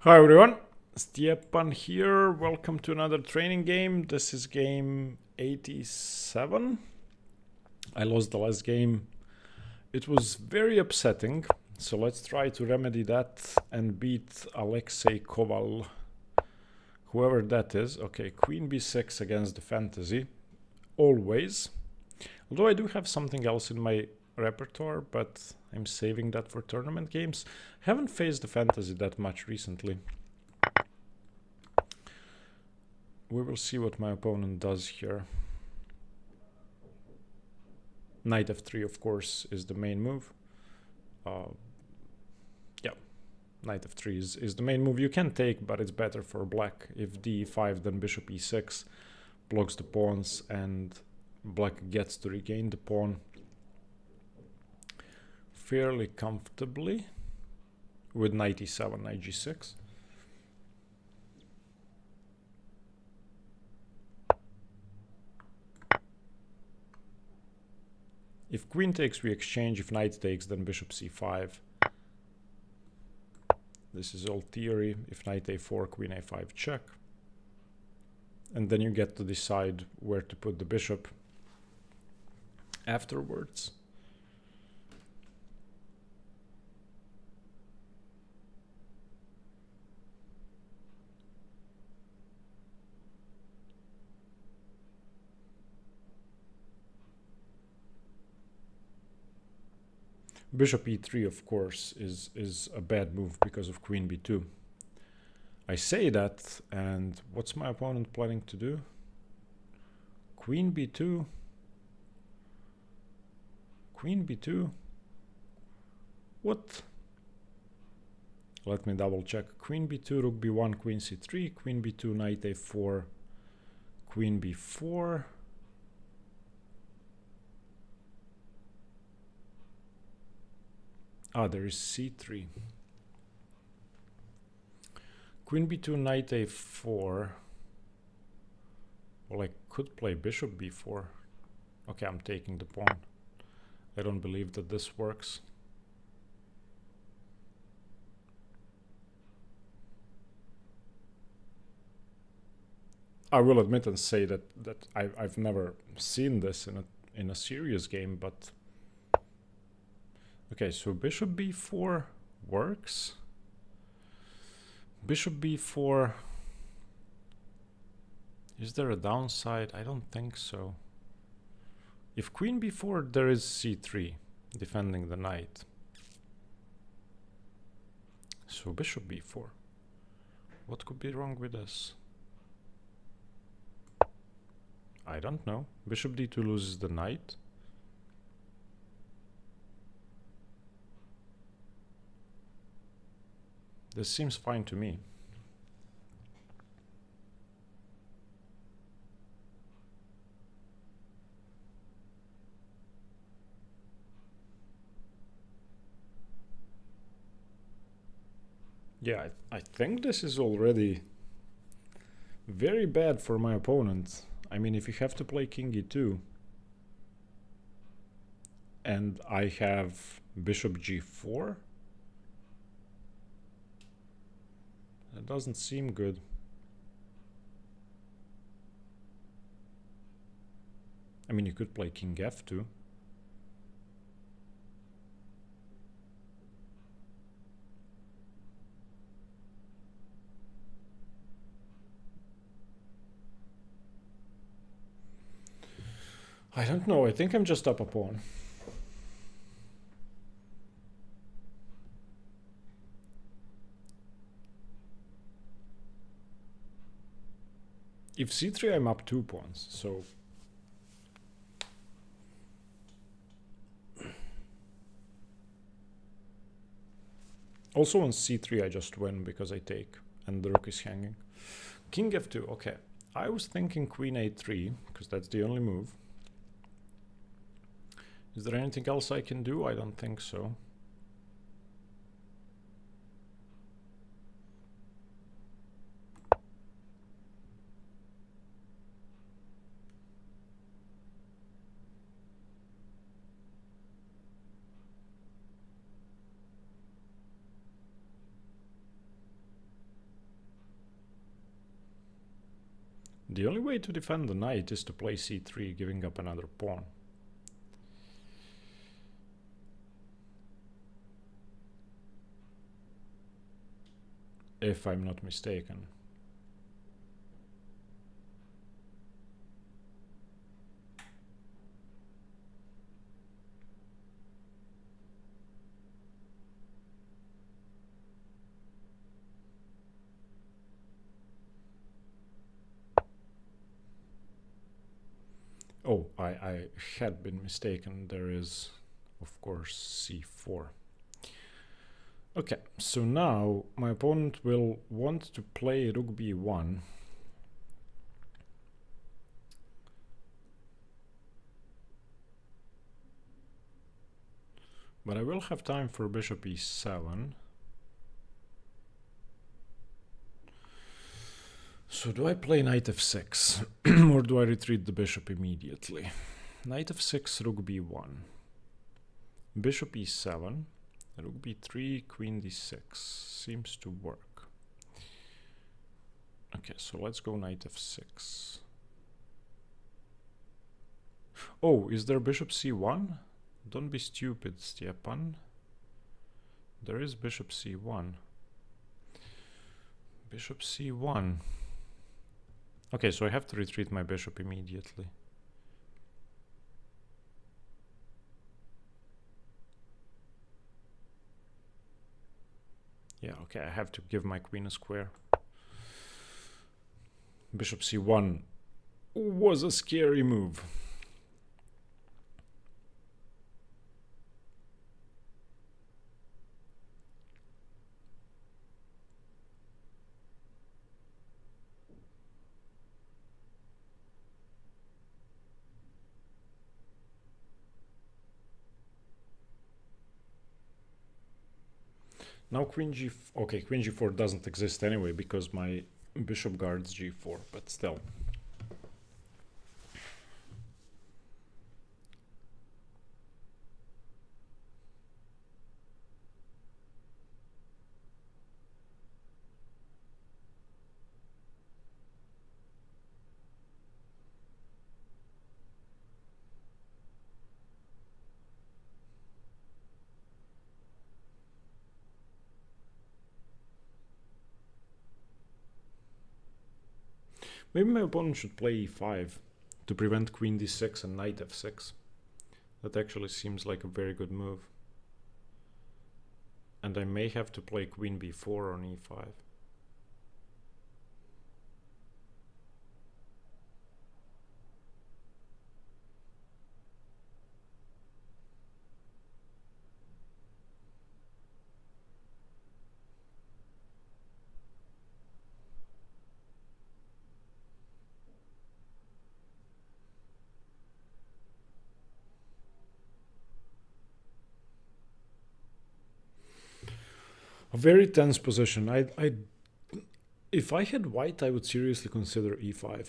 Hi everyone, Stepan here. Welcome to another training game. This is game 87. I lost the last game. It was very upsetting. So let's try to remedy that and beat Alexei Koval. Whoever that is. Okay, queen b6 against the fantasy. Always. Although I do have something else in my repertoire, but I'm saving that for tournament games. Haven't faced the fantasy that much recently. We will see what my opponent does here. Knight f3, of course, is the main move. Yeah, knight f3 is the main move you can take, but it's better for black. If d5, then bishop e6 blocks the pawns, and black gets to regain the pawn fairly comfortably with knight e7, knight g6. If queen takes, we exchange. If knight takes, then bishop c5. This is all theory. If knight a4, queen a5 check. And then you get to decide where to put the bishop afterwards. Bishop e3, of course, is a bad move because of queen b2. I say that, and what's my opponent planning to do? Queen b2. Queen b2. What? Let me double check. Queen b2, rook b1, queen c3, queen b2, knight a4, queen b4. Ah, there is c3. Queen b2, knight a4. Well, I could play bishop b4. Okay, I'm taking the pawn. I don't believe that this works. I will admit and say that I've never seen this in a serious game, but okay, so bishop b4 works. Bishop b4. Is there a downside? I don't think so. If queen b4, there is c3 defending the knight. So bishop b4. What could be wrong with this? I don't know. Bishop d2 loses the knight. This seems fine to me. Yeah, I think this is already very bad for my opponent. I mean, if you have to play king e2 and I have bishop g4, that doesn't seem good. I mean, you could play king f2. I don't know. I think I'm just up a pawn. If c3, I'm up 2 pawns, so... Also on c3, I just win because I take, and the rook is hanging. King f2, okay. I was thinking queen a3, because that's the only move. Is there anything else I can do? I don't think so. The only way to defend the knight is to play c3, giving up another pawn. If I'm not mistaken. Oh, I had been mistaken. There is, of course, c4. Okay, so now my opponent will want to play rook b1. But I will have time for bishop e7. So do I play knight f6 or do I retreat the bishop immediately? Knight f6, rook b1. Bishop e7. Rook b3, queen d6. Seems to work. Okay, so let's go knight f6. Oh, is there bishop c1? Don't be stupid, Stepan. There is bishop c1. Bishop c1. Okay, so I have to retreat my bishop immediately. Yeah, okay, I have to give my queen a square. Bishop c1 was a scary move. Now queen g... Okay, queen g4 doesn't exist anyway because my bishop guards g4, but still. Maybe my opponent should play e5 to prevent queen d6 and knight f6. That actually seems like a very good move. And I may have to play queen b4 on e5. A very tense position. If I had white, I would seriously consider e5.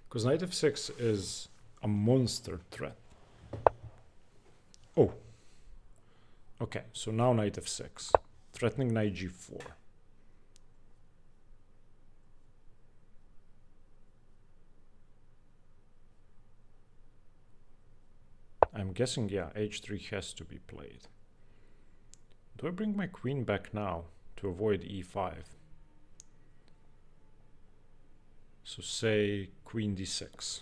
Because knight f6 is a monster threat. Oh. Okay, so now knight f6. Threatening knight g4. I'm guessing, yeah, h3 has to be played. Do I bring my queen back now to avoid e5? So say queen d6.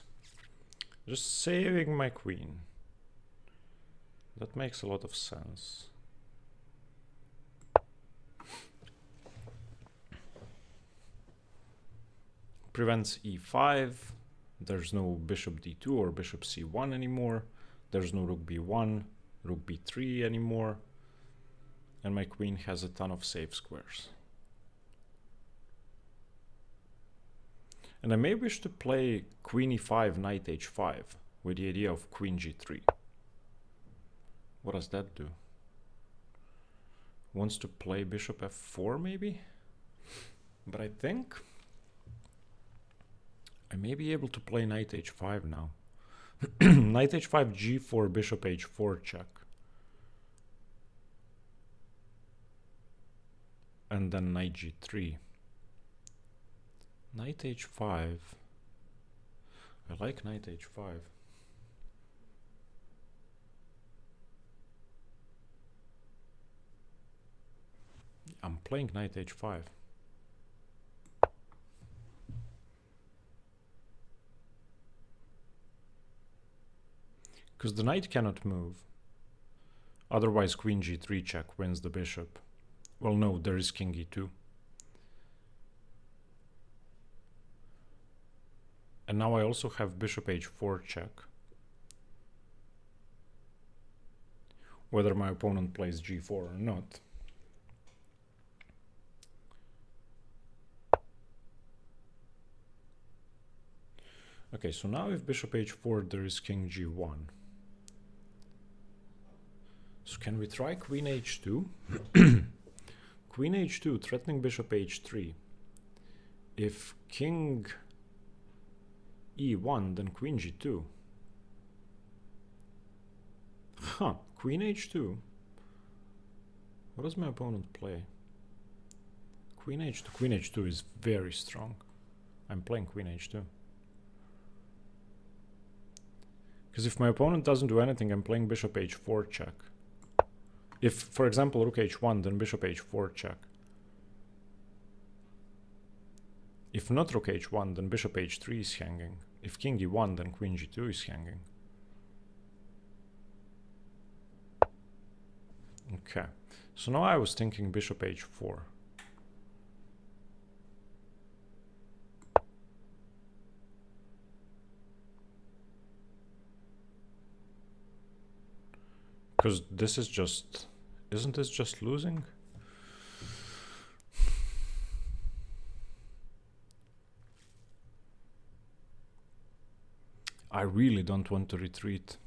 Just saving my queen. That makes a lot of sense. Prevents e5. There's no bishop d2 or bishop c1 anymore. There's no rook b1, rook b3 anymore. and my queen has a ton of safe squares. And I may wish to play queen e5, knight h5 with the idea of queen g3. What does that do? Wants to play bishop f4 maybe? But I think I may be able to play knight h5 now. Knight h5, g4, bishop h4 check. And then knight g3. Knight h5. I like knight h5. I'm playing knight h5. Because the knight cannot move. Otherwise queen g3 check wins the bishop. Well, no, there is king e2. And now I also have bishop h4 check. Whether my opponent plays g4 or not. Okay, so now if bishop h4, there is king g1. So can we try queen h2? Queen h2, threatening bishop h3. If king e1, then queen g2. Huh, queen h2. What does my opponent play? Queen h2. Queen h2 is very strong. I'm playing queen h2. Because if my opponent doesn't do anything, I'm playing bishop h4 check. If, for example, rook h1, then bishop h4 check. If not rook h1, then bishop h3 is hanging. If king e1, then queen g2 is hanging. Okay, so now I was thinking bishop h4. Because this is just... Isn't this just losing? I really don't want to retreat.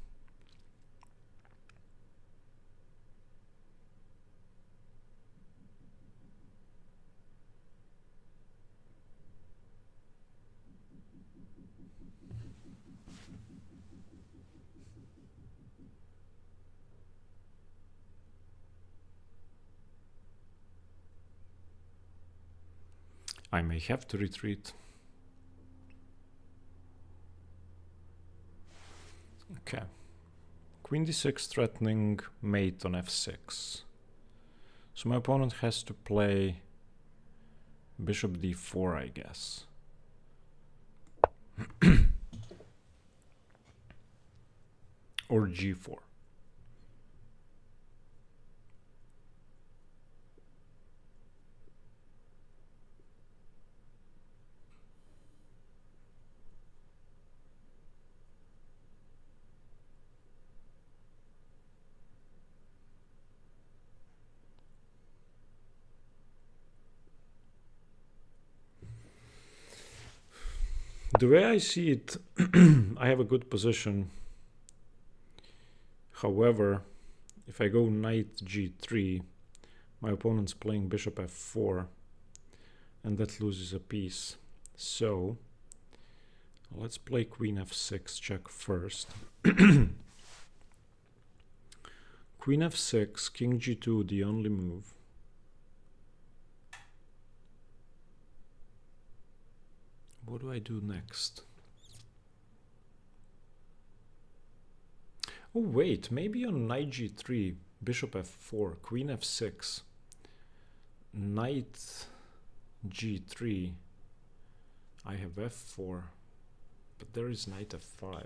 I may have to retreat. Okay. Queen d6 threatening mate on f6. So my opponent has to play bishop d4, I guess. Or g4. The way I see it, I have a good position. However, if I go knight g3, my opponent's playing bishop f4, and that loses a piece. So, let's play queen f6 check first. Queen f6, king g2, the only move. What do I do next? Oh wait, maybe on knight g3, bishop f4, queen f6, knight g3, I have f4, but there is knight f5.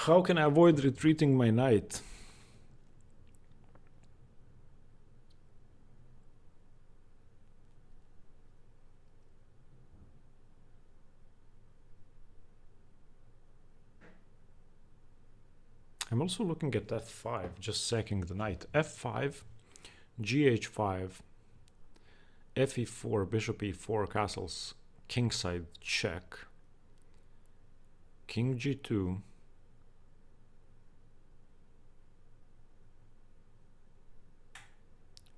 How can I avoid retreating my knight? I'm also looking at f5, just sacking the knight. f5, gh5, fe4, bishop e4, castles, kingside check, king g2,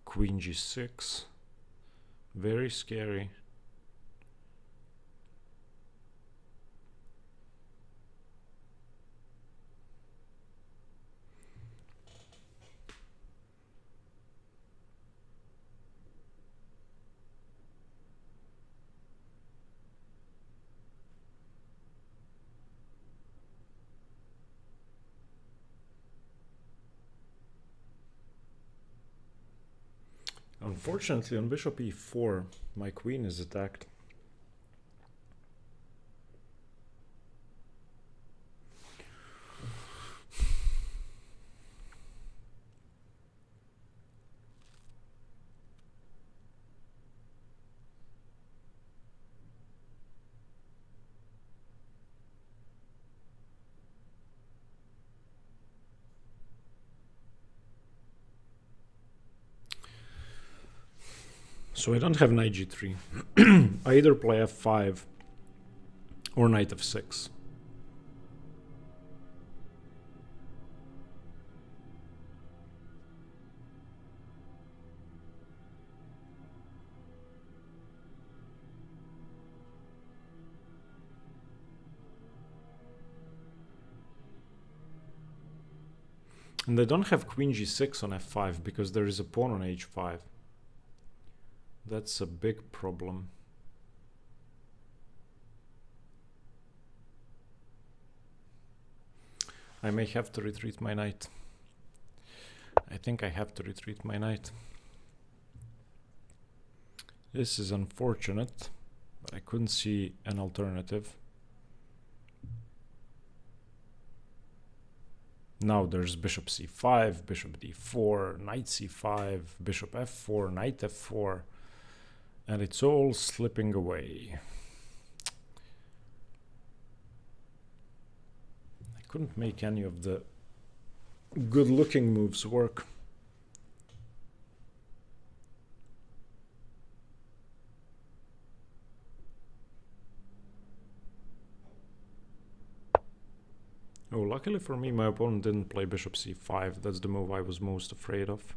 queen g6, very scary. Unfortunately, on bishop e4, my queen is attacked. So I don't have knight g3. I either play f5 or knight f6. And I don't have queen g6 on f5 because there is a pawn on h5. That's a big problem. I may have to retreat my knight. I think I have to retreat my knight. This is unfortunate, but I couldn't see an alternative. Now there's bishop c5, bishop d4, knight c5, bishop f4, knight f4, and it's all slipping away. I couldn't make any of the good-looking moves work. Oh, luckily for me, my opponent didn't play bishop c5. That's the move I was most afraid of.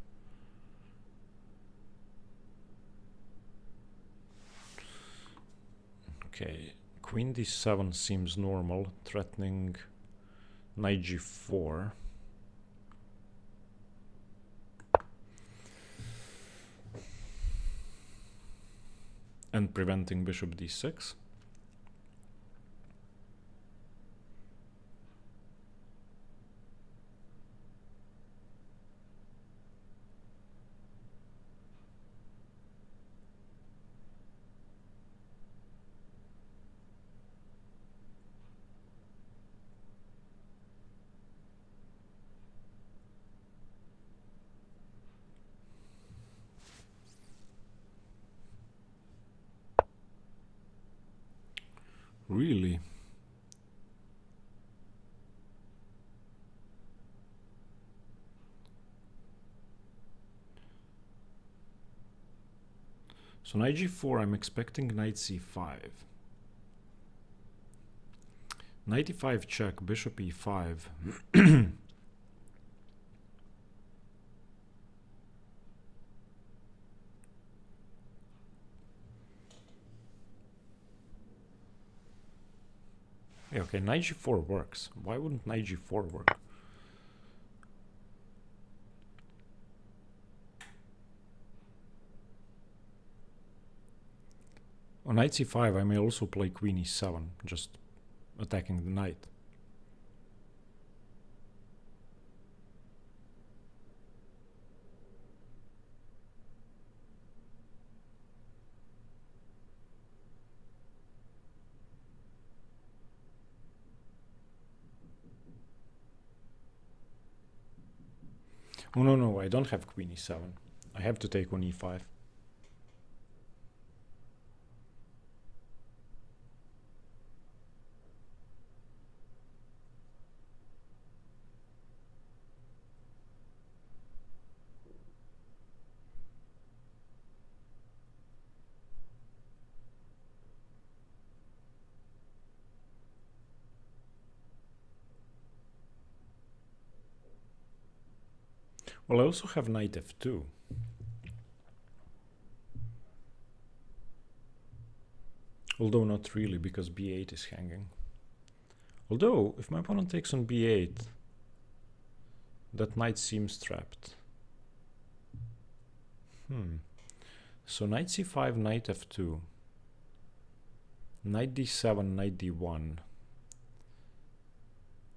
Okay, queen d7 seems normal, threatening knight g4. And preventing bishop d6. Really? So knight g4, I'm expecting knight c5. Knight e5 check, bishop e5. Yeah, okay, knight g4 works. Why wouldn't knight g4 work? On knight c5, I may also play queen e7, just attacking the knight. Oh, no, I don't have queen e7. I have to take on e5. Well, I also have knight f2. Although not really, because b8 is hanging. Although, if my opponent takes on b8, that knight seems trapped. So knight c5, knight f2. Knight d7, knight d1.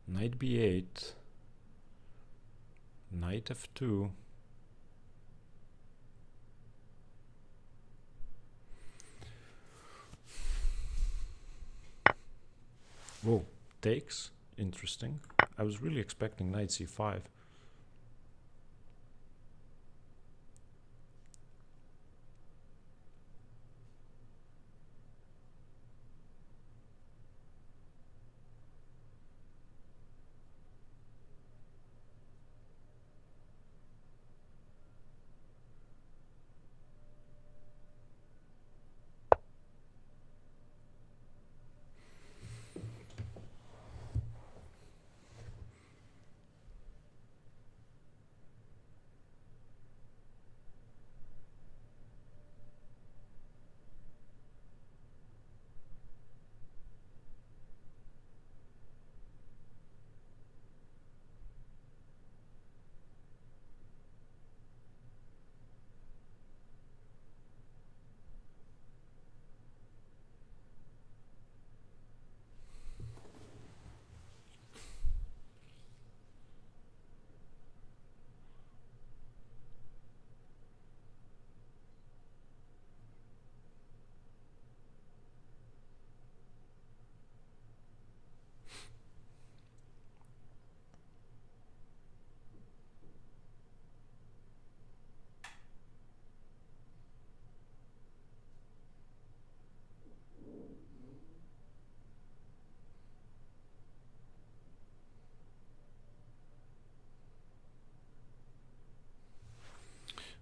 Knight b8. Knight f2. Whoa, takes? Interesting. I was really expecting knight c5.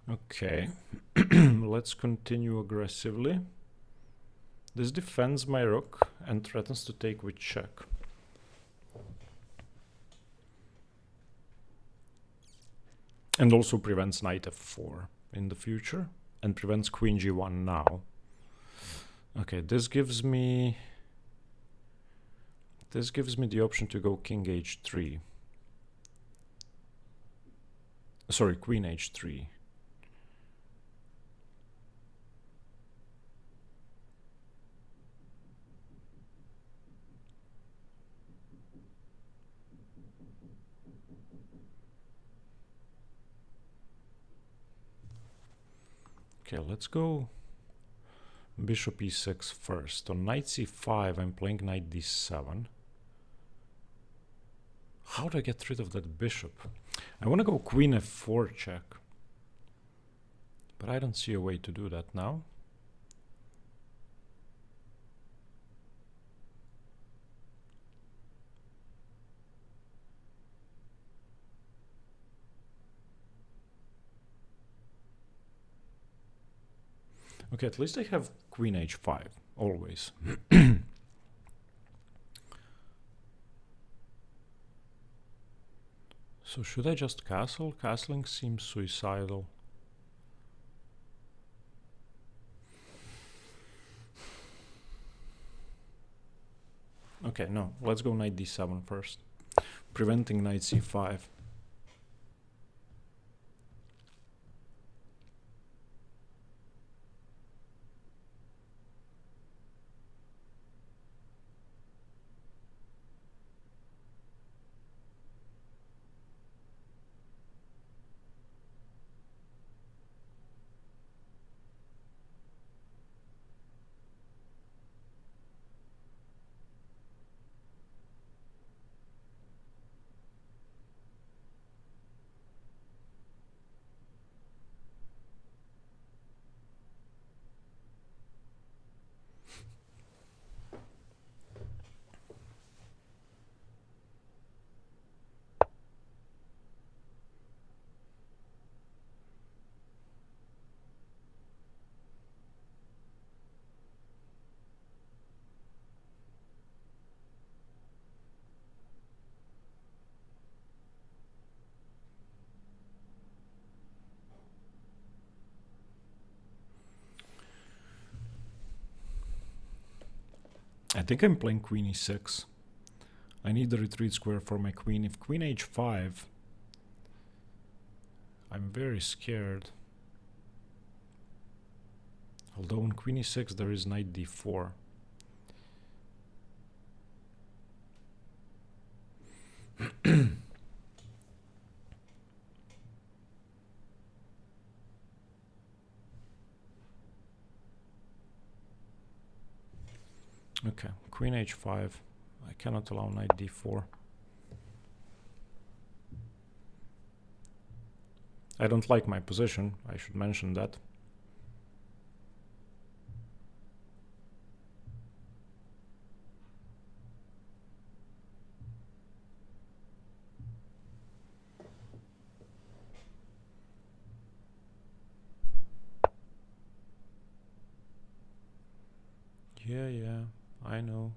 Okay, let's continue aggressively. This defends my rook and threatens to take with check. And also prevents knight f4 in the future, and prevents queen g1 now. Okay, this gives me the option to go king h3. Sorry, queen h3. Okay, let's go bishop e6 first. On knight c5, I'm playing knight d7. How do I get rid of that bishop? I want to go queen f4 check. But I don't see a way to do that now. Okay, at least I have queen h5, always. So should I just castle? Castling seems suicidal. Okay, no, let's go knight d7 first. Preventing knight c5. I think I'm playing queen e6. I need the retreat square for my queen. If queen h5, I'm very scared. Although on queen e6 there is knight d4. Okay, queen h5. I cannot allow knight d4. I don't like my position, I should mention that. Yeah, I know.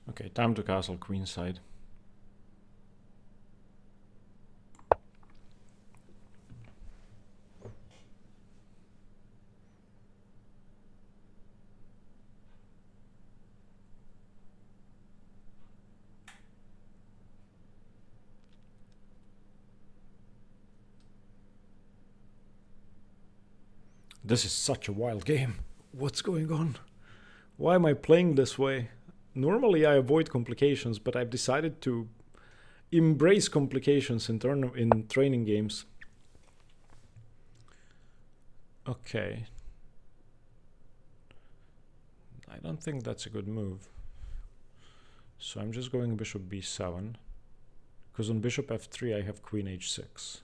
Okay, time to castle queenside. This is such a wild game. What's going on? Why am I playing this way? Normally I avoid complications, but I've decided to embrace complications in training games. Okay. I don't think that's a good move. So I'm just going bishop b7. Because on bishop f3 I have queen h6.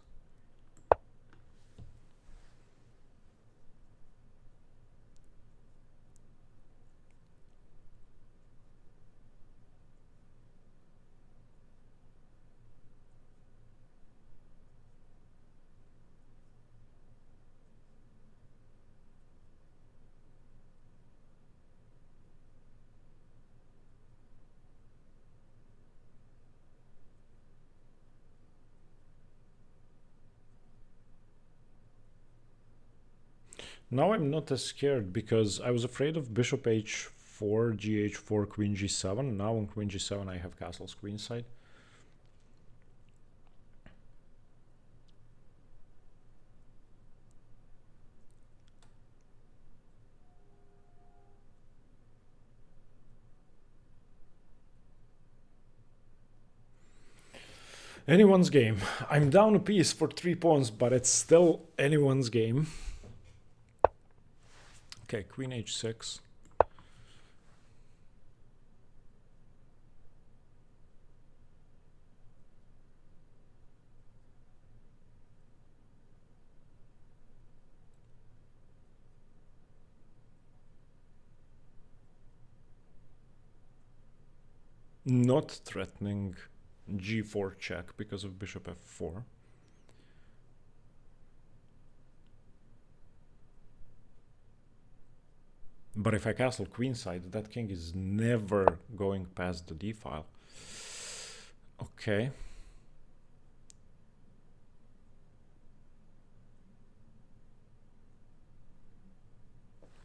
Now I'm not as scared because I was afraid of bishop h4, gh4, queen g7. Now on queen g7 I have castles queenside. Anyone's game. I'm down a piece for 3 pawns, but it's still anyone's game. Okay, queen h6. Not threatening g4 check because of bishop f4. But if I castle queenside, that king is never going past the d file. Okay.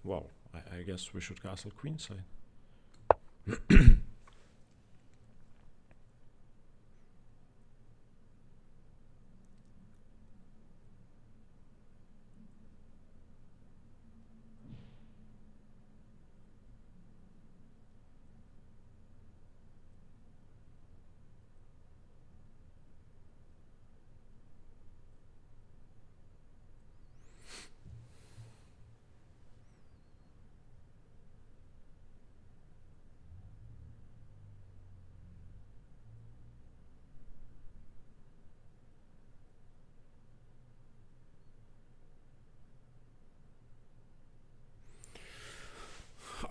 Well, I guess we should castle queenside.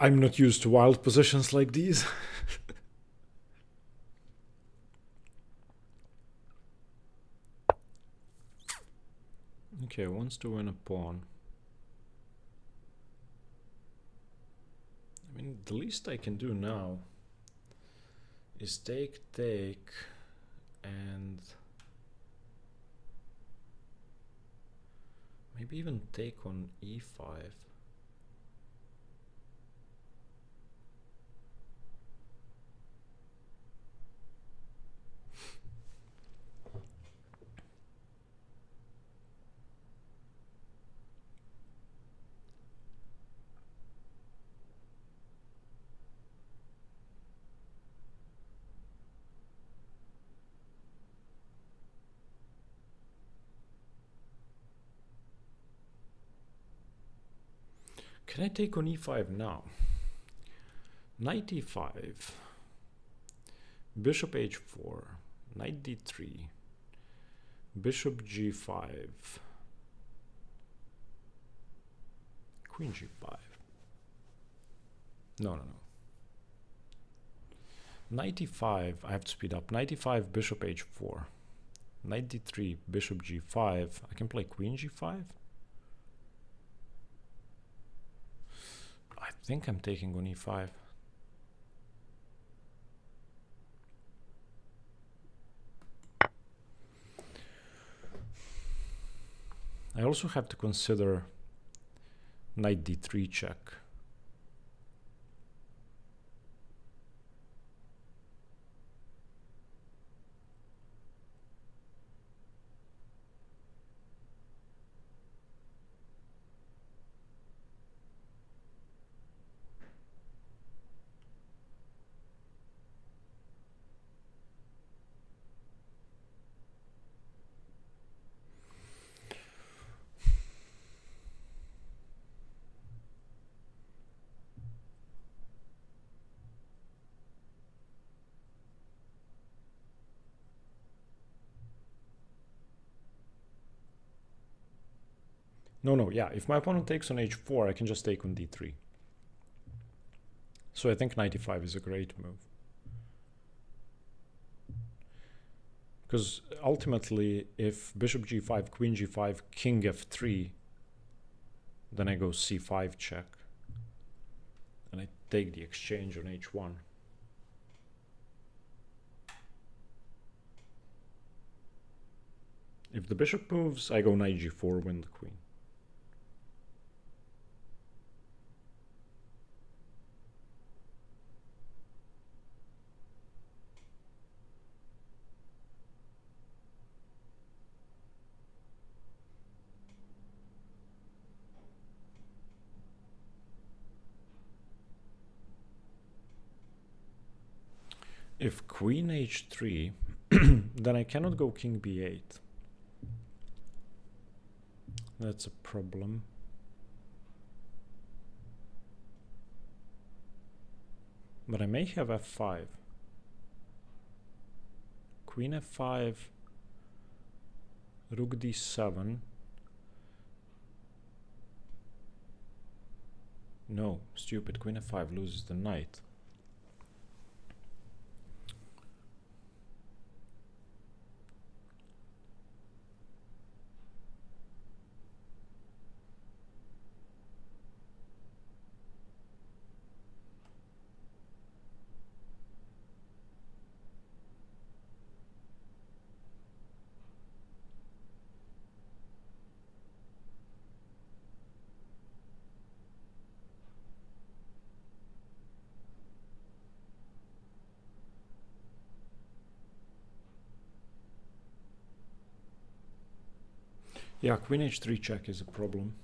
I'm not used to wild positions like these. Okay, wants to win a pawn. I mean, the least I can do now is take, and maybe even take on e5. Can I take on e5 now? Knight e5, bishop h4, knight d3, bishop g5, queen g5. No. Knight e5, I have to speed up. Knight e5, bishop h4, knight d3, bishop g5. I can play queen g5. I think I'm taking on e5. I also have to consider knight d3 check. No, yeah, if my opponent takes on h4, I can just take on d3. So I think knight e5 is a great move. Because ultimately, if bishop g5, queen g5, king f3, then I go c5 check. And I take the exchange on h1. If the bishop moves, I go knight g4, win the queen. If queen h3, then I cannot go king b8. That's a problem. But I may have f5. Queen f5, rook d7. No, stupid. Queen f5 loses the knight. Yeah, queen h3 check is a problem.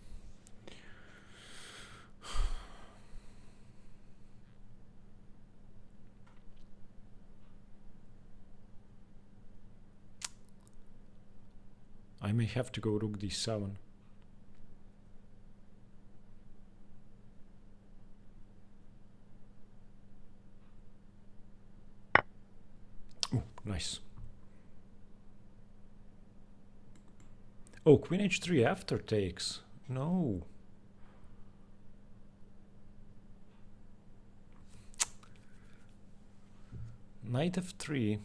I may have to go rook d7. Oh, nice. Oh, queen h3 after takes. No. Knight f3.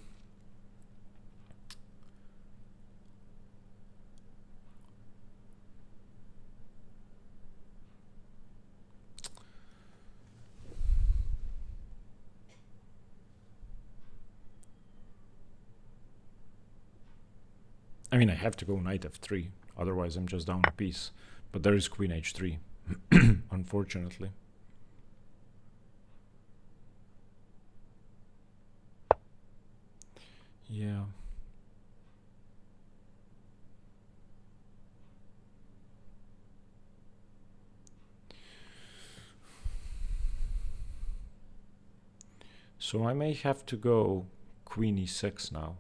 I mean, I have to go knight f3, otherwise I'm just down a piece. But there is queen h3, unfortunately. Yeah. So I may have to go queen e6 now.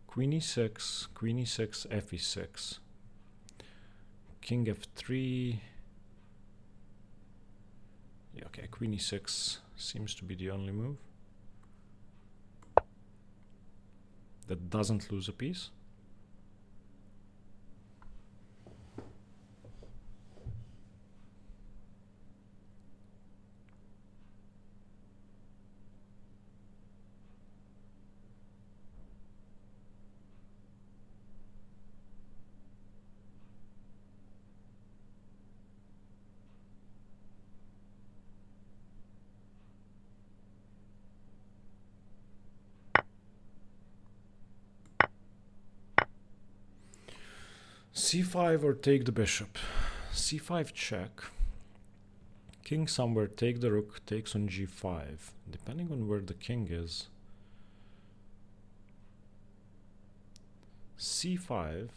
Queen e6, f e6. King f3. Yeah, okay, queen e6 seems to be the only move that doesn't lose a piece. c5 or take the bishop. c5 check. King somewhere, take the rook, takes on g5. Depending on where the king is. c5.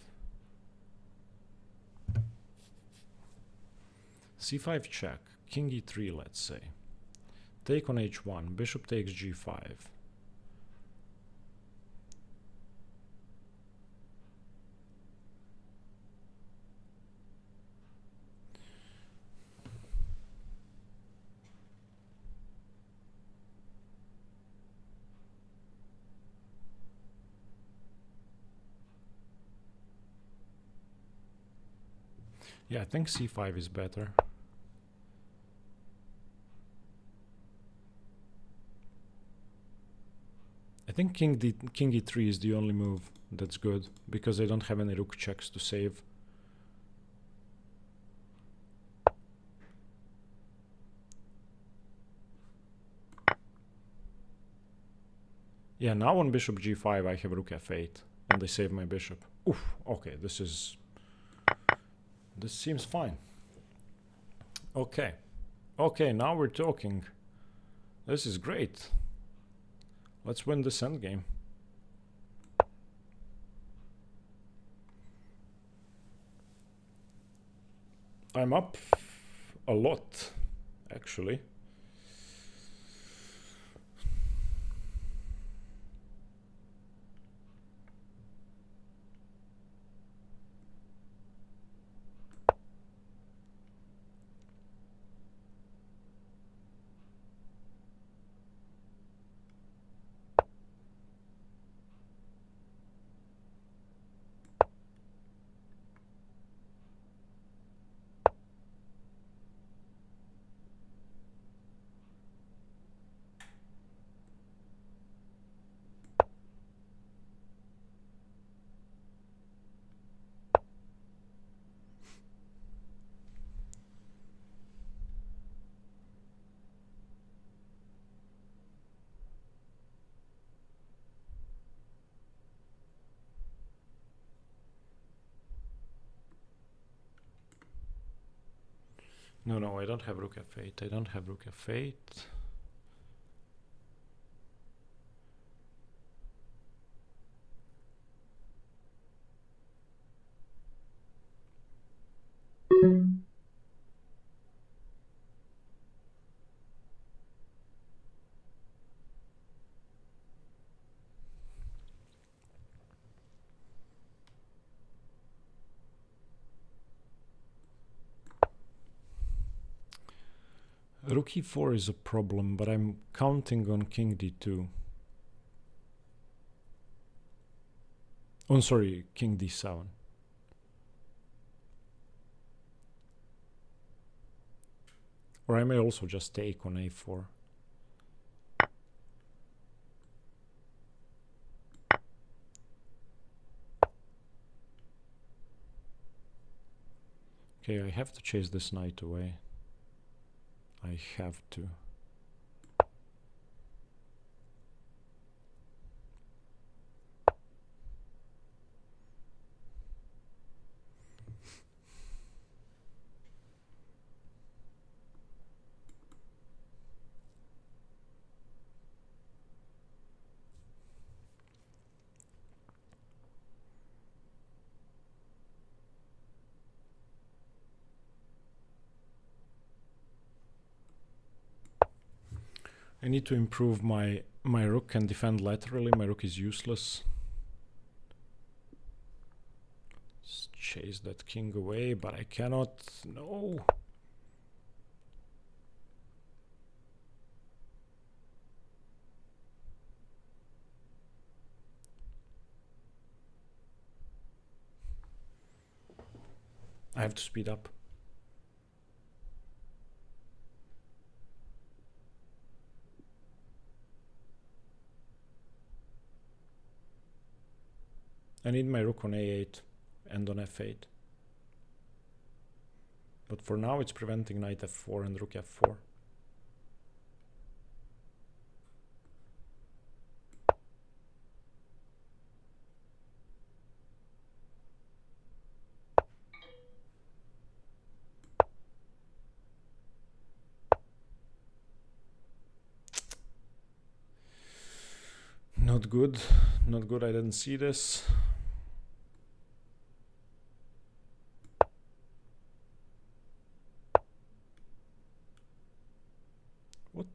c5 check. King e3, let's say. Take on h1. Bishop takes g5. Yeah, I think c5 is better. I think king e3 is the only move that's good, because I don't have any rook checks to save. Yeah, now on bishop g5 I have rook f8, and I save my bishop. Oof, okay, this seems fine. Okay. Okay, now we're talking. This is great. Let's win this endgame. I'm up a lot, actually. No, I don't have rook f8. I don't have rook f8. Rook e4 is a problem, but I'm counting on king d2. Oh, sorry, king d7. Or I may also just take on a4. Okay, I have to chase this knight away. I have to. I need to improve my rook can defend laterally. My rook is useless. Let's chase that king away, but I cannot. No. I have to speed up. I need my rook on a8 and on f8. But for now it's preventing knight f4 and rook f4. Not good. Not good. I didn't see this. What?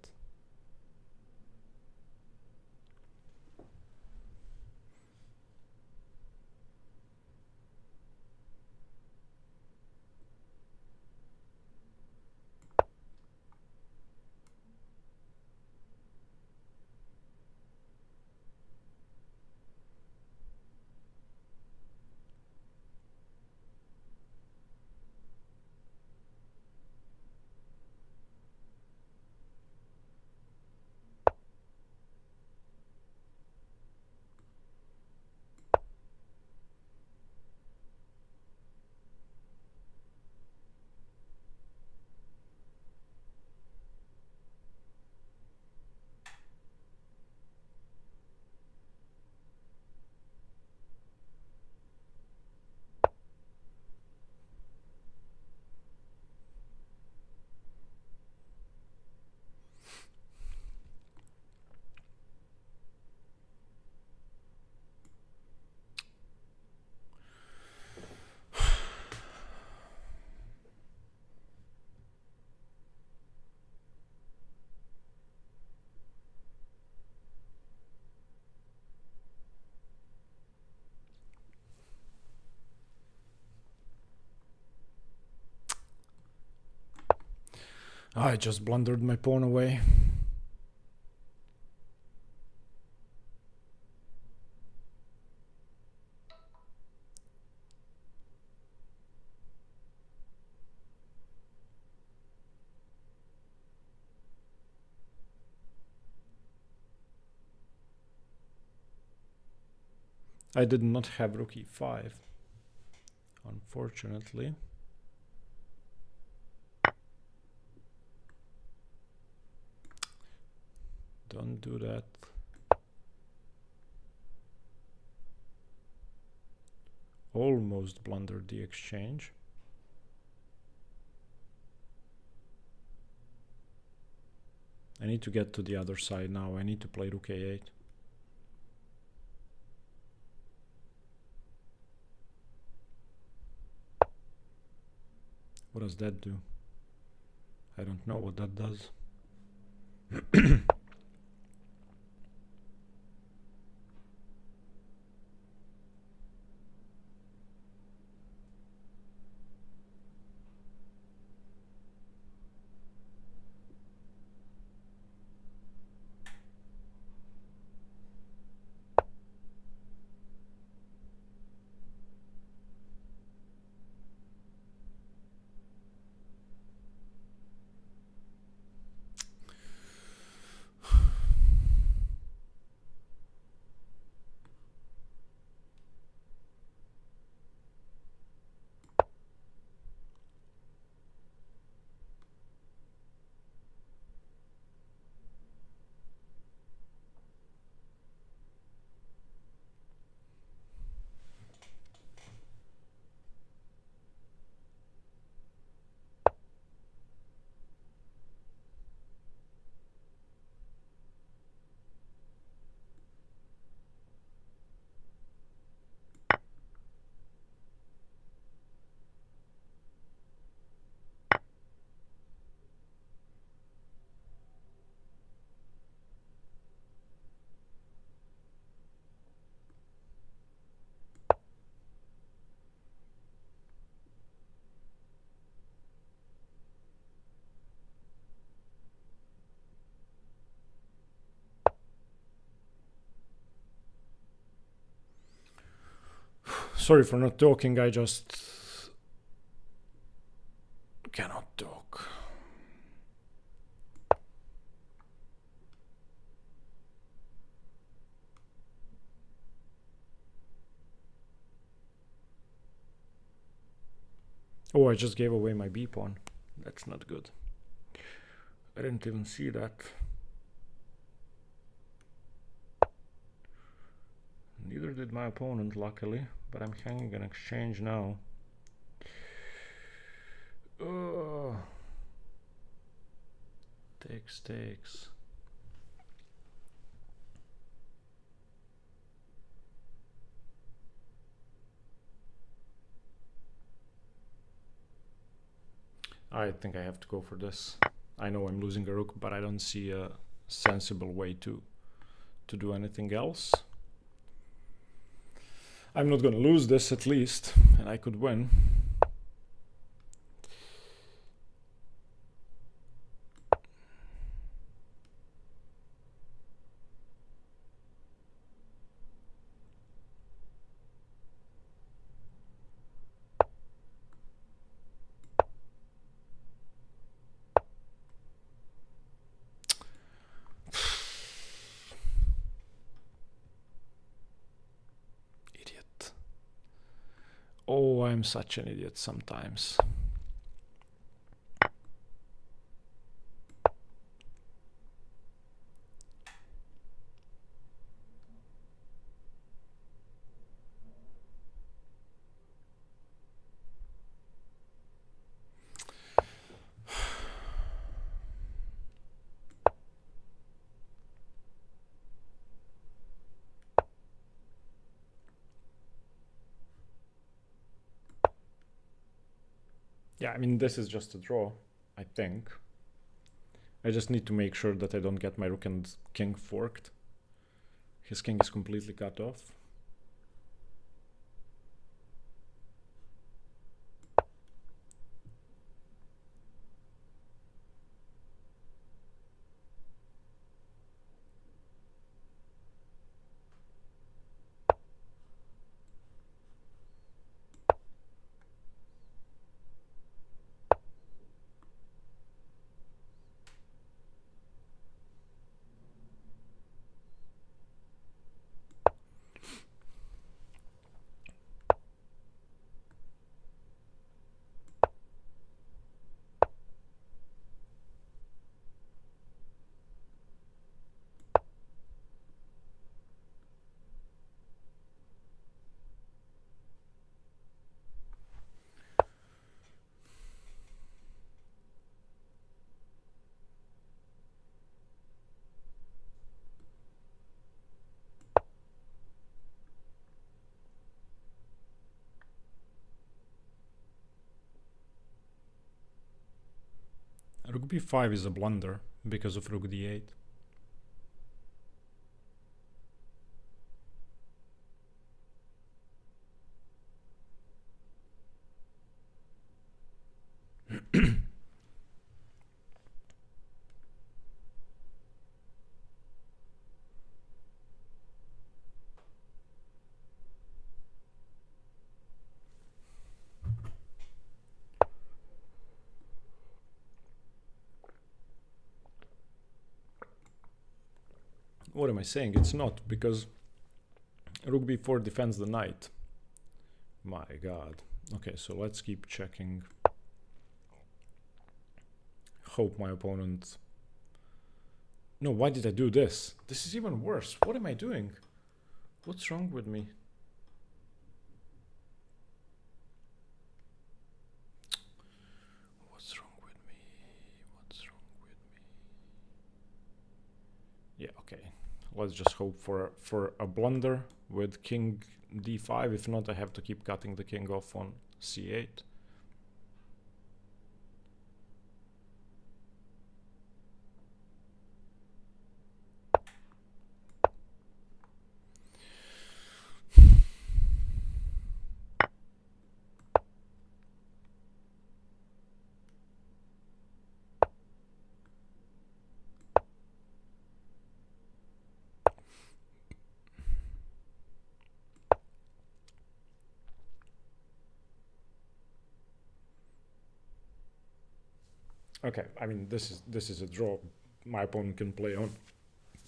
I just blundered my pawn away. I did not have rook e5, unfortunately. Don't do that. Almost blundered the exchange. I need to get to the other side now. I need to play rook a8. What does that do? I don't know what that does. Sorry for not talking, I just cannot talk. Oh, I just gave away my B pawn. That's not good. I didn't even see that. Neither did my opponent, luckily, but I'm hanging an exchange now. Takes. I think I have to go for this. I know I'm losing a rook, but I don't see a sensible way to do anything else. I'm not gonna lose this at least, and I could win. Oh, I'm such an idiot sometimes. Yeah, I mean, this is just a draw, I think. I just need to make sure that I don't get my rook and king forked. His king is completely cut off. Rook b5 is a blunder because of rook d8. What am I saying? It's not, because rook b4 defends the knight. My god. Okay, so let's keep checking. Hope my opponent... No, why did I do this? This is even worse. What am I doing? What's wrong with me? What's wrong with me? What's wrong with me? Yeah, okay. Let's just hope for a blunder with king d5. If not, I have to keep cutting the king off on c8. Okay, I mean, this is a draw. My opponent can play on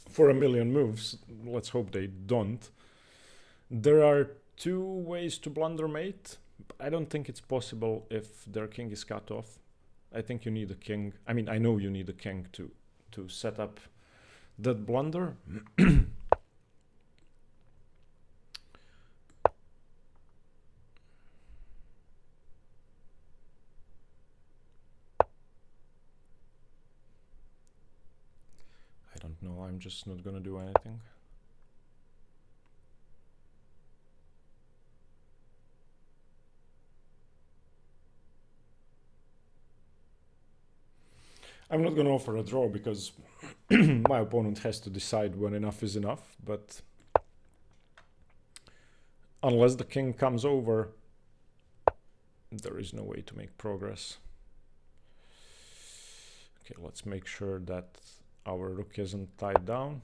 for a million moves. Let's hope they don't. There are two ways to blunder mate. I don't think it's possible if their king is cut off. I think you need a king. I mean, I know you need a king to set up that blunder. I don't know, I'm just not gonna do anything. I'm not gonna offer a draw because my opponent has to decide when enough is enough, but unless the king comes over, there is no way to make progress. Okay, let's make sure that our rook isn't tied down.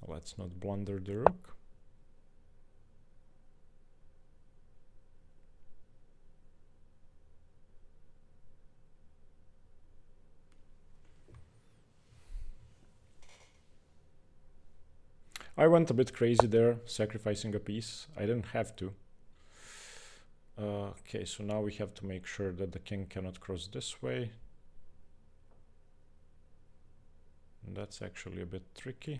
Let's not blunder the rook. I went a bit crazy there, sacrificing a piece. I didn't have to. Okay, so now we have to make sure that the king cannot cross this way. And that's actually a bit tricky.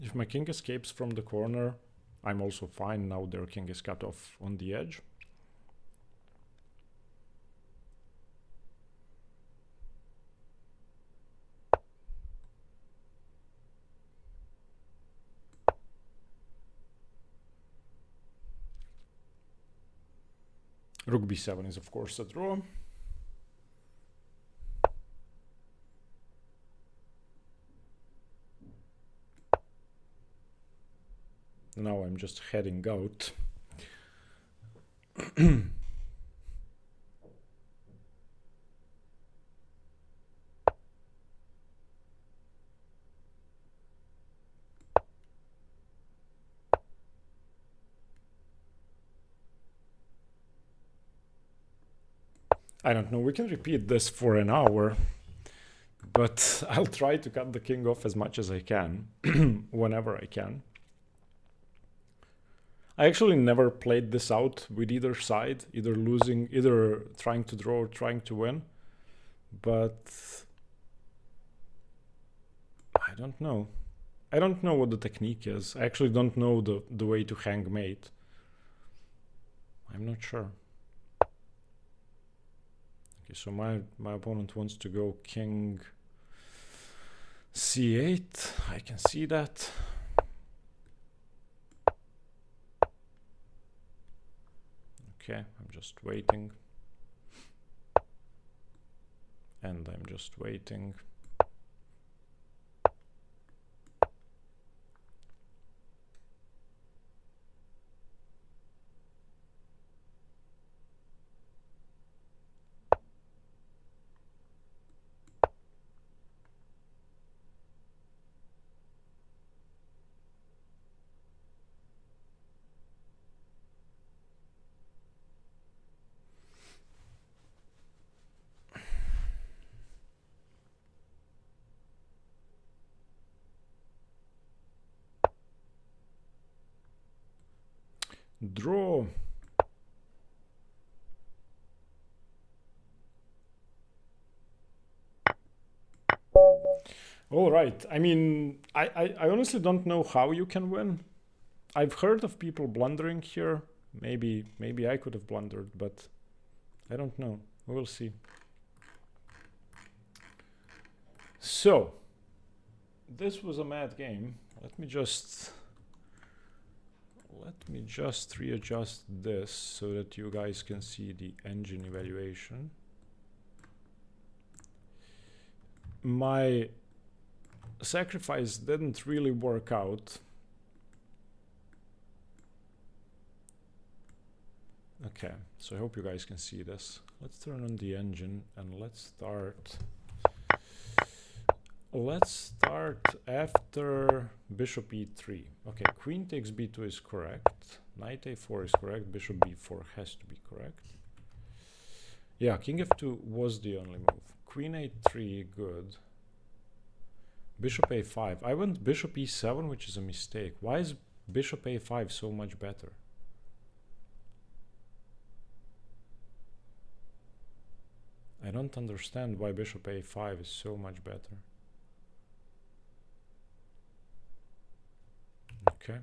If my king escapes from the corner, I'm also fine. Now their king is cut off on the edge. Rook b7 is of course a draw. Now I'm just heading out. I don't know, we can repeat this for an hour, but I'll try to cut the king off as much as I can, whenever I can. I actually never played this out with either side, either losing, either trying to draw or trying to win, but I don't know. I don't know what the technique is. I actually don't know the way to hang mate. I'm not sure. Okay, so my opponent wants to go king c8. I can see that. Okay, I'm just waiting. And I'm just waiting. Draw. All right. I mean, I honestly don't know how you can win. I've heard of people blundering here. Maybe I could have blundered, but I don't know. We will see. So, this was a mad game. Let me just readjust this so that you guys can see the engine evaluation. My sacrifice didn't really work out. Okay, so I hope you guys can see this. Let's turn on the engine and let's start after bishop e3. Okay, queen takes b2 is correct. Knight a4 is correct. Bishop b4 has to be correct. Yeah, king f2 was the only move. Queen a3, good. Bishop a5. I went bishop e7, which is a mistake. Why is bishop a5 so much better? I don't understand why bishop a5 is so much better. Okay.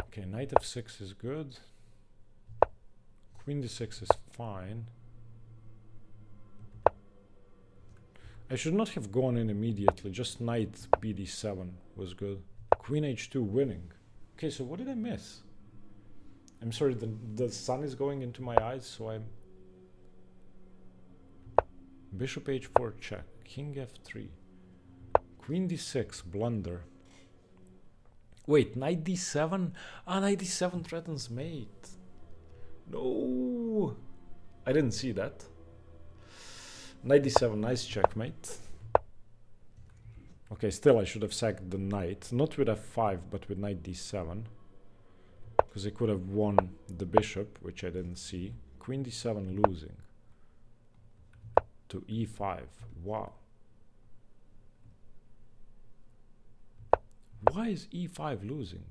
Okay, knight f6 is good. Queen d6 is fine. I should not have gone in immediately. Just knight bd7 was good. Queen h2 winning. Okay, so what did I miss? I'm sorry, the sun is going into my eyes, so I'm... Bishop h4 check. King f3. Queen d6, blunder. Wait, knight d7? Ah, knight d7 threatens mate. No! I didn't see that. Knight d7, nice checkmate. Okay, still I should have sacked the knight. Not with f5, but with knight d7. Because I could have won the bishop, which I didn't see. Queen d7 losing. To e5. Wow. Why is e5 losing?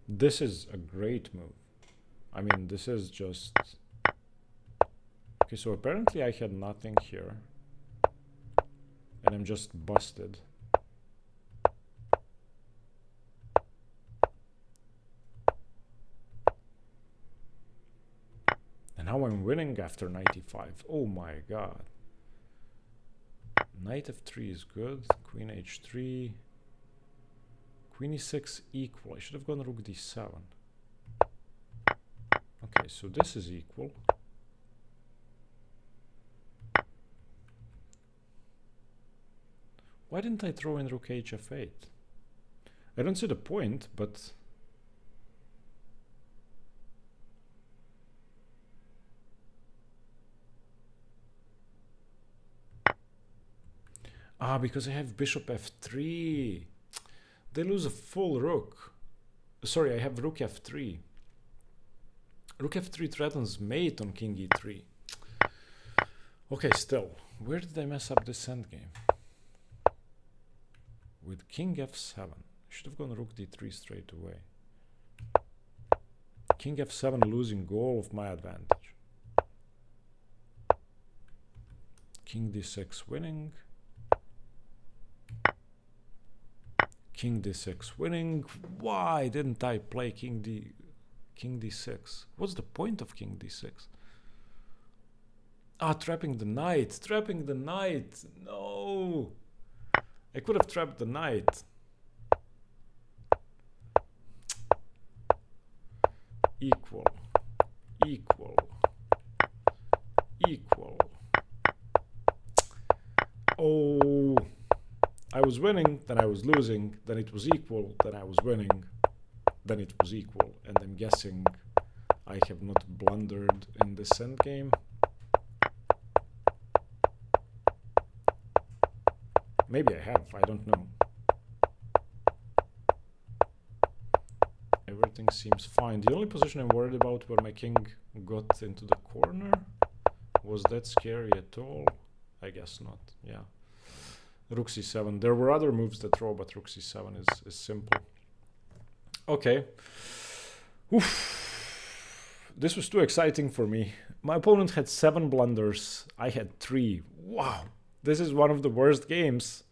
This is a great move. I mean, this is just... Okay, so apparently I had nothing here. And I'm just busted. And now I'm winning after knight e5. Oh my god. Knight f3 is good. Queen h3. Queen e6 equal. I should have gone rook d7. Okay, so this is equal. Why didn't I throw in rook hf8? I don't see the point, but... Ah, because I have bishop f3. They lose a full rook. Sorry, I have rook f3. Rook f3 threatens mate on king e3. Okay, still. Where did I mess up this endgame? With king f7. I should have gone rook d3 straight away. King f7 losing all of my advantage. King d6 winning. King d6 winning. Why didn't I play king d6? What's the point of king d6? Ah, trapping the knight. Trapping the knight. No. I could have trapped the knight. Equal. Equal. Equal. Oh. I was winning, then I was losing, then it was equal, then I was winning, then it was equal. And I'm guessing I have not blundered in this endgame. Maybe I have, I don't know. Everything seems fine. The only position I'm worried about where my king got into the corner. Was that scary at all? I guess not, yeah. Rook c7. There were other moves that throw, but rook c7 is simple. Okay. Oof. This was too exciting for me. My opponent had 7 blunders. I had 3. Wow. This is one of the worst games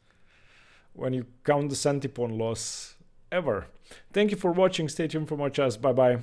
when you count the centipawn loss ever. Thank you for watching. Stay tuned for more chess. Bye bye.